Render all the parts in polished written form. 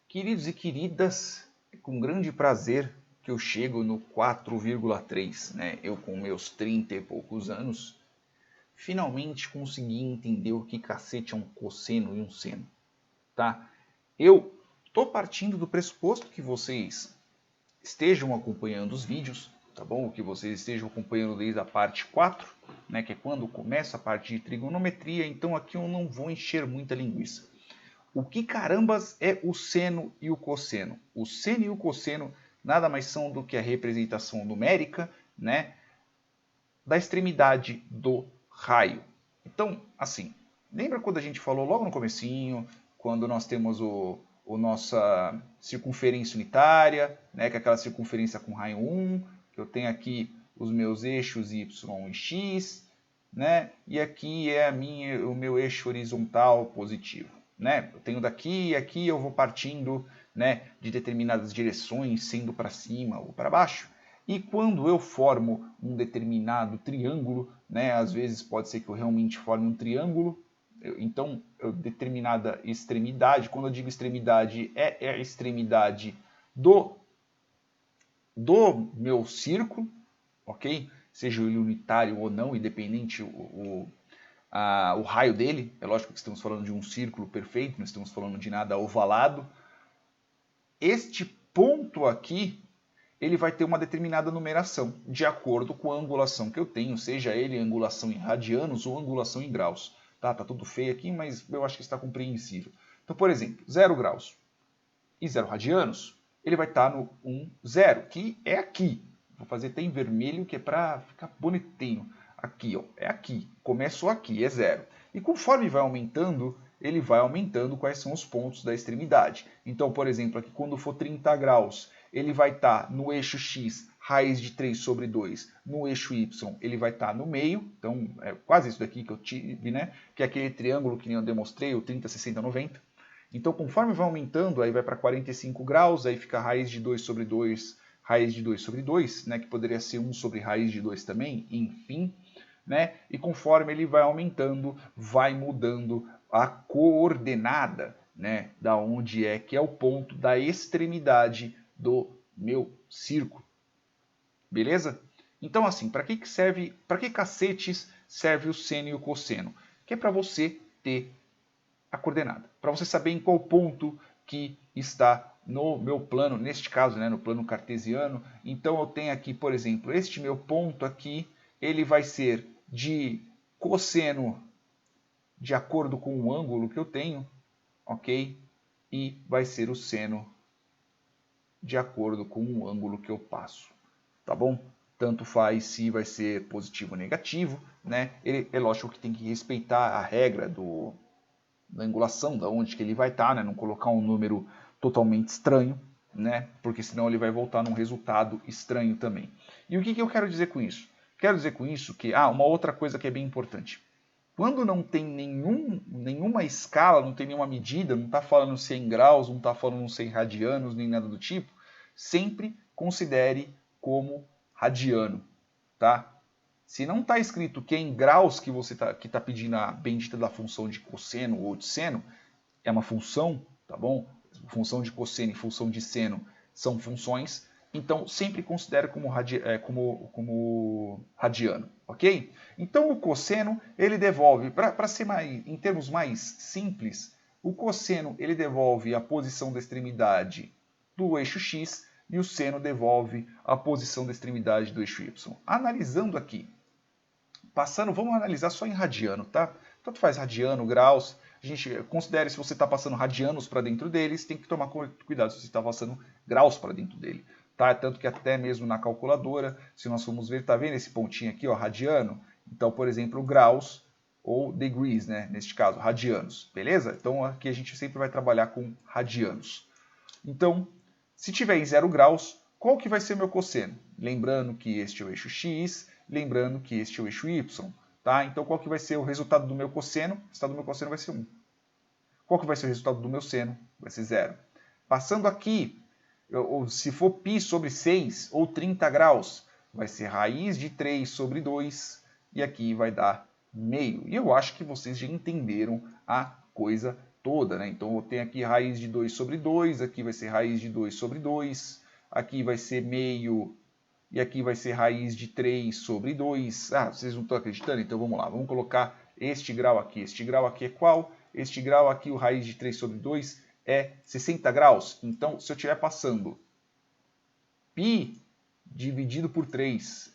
Queridos e queridas, é com grande prazer que eu chego no 4,3, né? Eu com meus 30 e poucos anos, finalmente consegui entender o que cacete é um cosseno e um seno, tá? Eu tô partindo do pressuposto que vocês estejam acompanhando os vídeos, tá bom? Que vocês estejam acompanhando desde a parte 4, né? Que é quando começa a parte de trigonometria, então aqui eu não vou encher muita linguiça. O que carambas é o seno e o cosseno? O seno e o cosseno nada mais são do que a representação numérica, né, da extremidade do raio. Então, assim, lembra quando a gente falou logo no comecinho, quando nós temos a nossa circunferência unitária, né, que é aquela circunferência com raio 1, que eu tenho aqui os meus eixos y e x, né, e aqui é o meu eixo horizontal positivo. Né? Eu tenho daqui e aqui eu vou partindo, né, de determinadas direções, sendo para cima ou para baixo. E quando eu formo um determinado triângulo, né, às vezes pode ser que eu realmente forme um triângulo, então determinada extremidade, quando eu digo extremidade, é a extremidade do meu círculo, ok? Seja ele unitário ou não, independente o raio dele. É lógico que estamos falando de um círculo perfeito, não estamos falando de nada ovalado. Este ponto aqui, ele vai ter uma determinada numeração, de acordo com a angulação que eu tenho, seja ele angulação em radianos ou angulação em graus. Tá tudo feio aqui, mas eu acho que está compreensível. Então, por exemplo, 0 graus e 0 radianos, ele vai estar no 1, 0, que é aqui. Vou fazer até em vermelho, que é para ficar bonitinho. Aqui, ó, é aqui. Começou aqui, é 0. E conforme vai aumentando, ele vai aumentando quais são os pontos da extremidade. Então, por exemplo, aqui quando for 30 graus, ele vai estar no eixo x, raiz de 3 sobre 2. No eixo y, ele vai estar no meio. Então, é quase isso daqui que eu tive, né? Que é aquele triângulo que eu demonstrei, o 30, 60, 90. Então, conforme vai aumentando, aí vai para 45 graus, aí fica raiz de 2 sobre 2, raiz de 2 sobre 2, né, que poderia ser 1 sobre raiz de 2 também, enfim. Né? E conforme ele vai aumentando, vai mudando a coordenada, né, da onde é que é o ponto da extremidade do meu círculo. Beleza? Então, assim, para que serve, para que cacetes serve o seno e o cosseno? Que é para você ter a coordenada, para você saber em qual ponto que está no meu plano, neste caso, né, no plano cartesiano. Então eu tenho aqui, por exemplo, este meu ponto aqui, ele vai ser de cosseno de acordo com o ângulo que eu tenho, ok? E vai ser o seno de acordo com o ângulo que eu passo, tá bom? Tanto faz se vai ser positivo ou negativo, né? É lógico que tem que respeitar a regra da angulação, da onde que ele vai estar, né? Não colocar um número totalmente estranho, né? Porque senão ele vai voltar num resultado estranho também. E o que eu quero dizer com isso? Quero dizer com isso que, uma outra coisa que é bem importante. Quando não tem nenhuma escala, não tem nenhuma medida, não está falando se é em graus, não está falando se é em radianos, nem nada do tipo, sempre considere como radiano, tá? Se não está escrito que é em graus que você tá pedindo a bendita da função de cosseno ou de seno, é uma função, tá bom? Função de cosseno e função de seno são funções, então sempre considere como radiano, ok? Então o cosseno, ele devolve, para ser em termos mais simples, o cosseno ele devolve a posição da extremidade do eixo x e o seno devolve a posição da extremidade do eixo y. Analisando aqui, vamos analisar só em radiano, tá? Tanto faz radiano, graus. A gente considere se você está passando radianos para dentro deles, tem que tomar cuidado se você está passando graus para dentro dele. Tá? Tanto que até mesmo na calculadora, se nós formos ver, tá vendo esse pontinho aqui, ó, radiano? Então, por exemplo, graus ou degrees, né? Neste caso, radianos, beleza? Então aqui a gente sempre vai trabalhar com radianos. Então, se tiver em 0 graus, qual que vai ser meu cosseno? Lembrando que este é o eixo x, lembrando que este é o eixo y. Tá? Então, qual que vai ser o resultado do meu cosseno? O resultado do meu cosseno vai ser 1. Qual que vai ser o resultado do meu seno? Vai ser 0. Passando aqui, se for π sobre 6 ou 30 graus, vai ser raiz de 3 sobre 2 e aqui vai dar meio. E eu acho que vocês já entenderam a coisa toda, né? Então eu tenho aqui raiz de 2 sobre 2, aqui vai ser raiz de 2 sobre 2, aqui vai ser meio, e aqui vai ser raiz de 3 sobre 2. Ah, vocês não estão acreditando? Então vamos lá, vamos colocar este grau aqui. Este grau aqui é qual? Este grau aqui, o raiz de 3 sobre 2, é 60 graus. Então, se eu estiver passando π dividido por 3,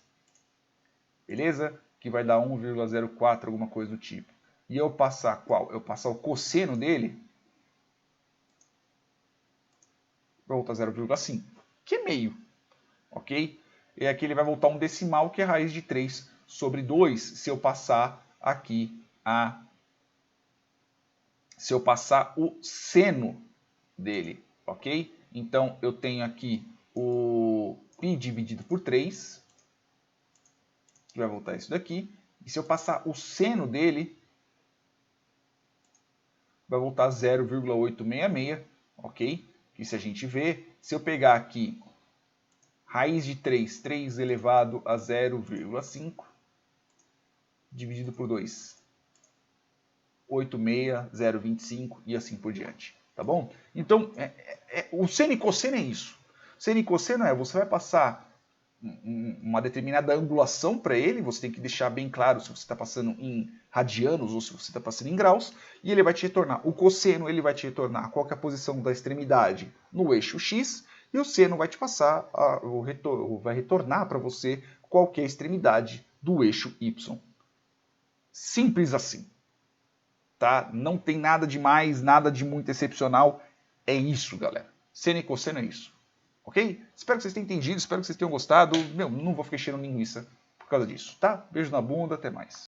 beleza? Que vai dar 1,04, alguma coisa do tipo. E eu passar qual? Eu passar o cosseno dele, vai voltar 0,5, que é meio, ok? E aqui ele vai voltar um decimal, que é raiz de 3 sobre 2, se eu passar aqui se eu passar o seno dele, ok? Então, eu tenho aqui o π dividido por 3, que vai voltar isso daqui. E se eu passar o seno dele, vai voltar 0,866, ok? Que se a gente vê, se eu pegar aqui raiz de 3, 3 elevado a 0,5, dividido por 2, 86025 e assim por diante, tá bom? Então, o seno e cosseno é isso. Seno e cosseno você vai passar uma determinada angulação para ele, você tem que deixar bem claro se você está passando em radianos ou se você está passando em graus, e ele vai te retornar. O cosseno ele vai te retornar qual que é a posição da extremidade no eixo X, e o seno vai te passar, vai retornar para você qual que é a extremidade do eixo Y. Simples assim. Tá? Não tem nada de mais, nada de muito excepcional. É isso, galera. Seno e cosseno é isso. Ok? Espero que vocês tenham entendido, espero que vocês tenham gostado. Meu, não vou ficar enchendo linguiça por causa disso, tá? Beijo na bunda, até mais.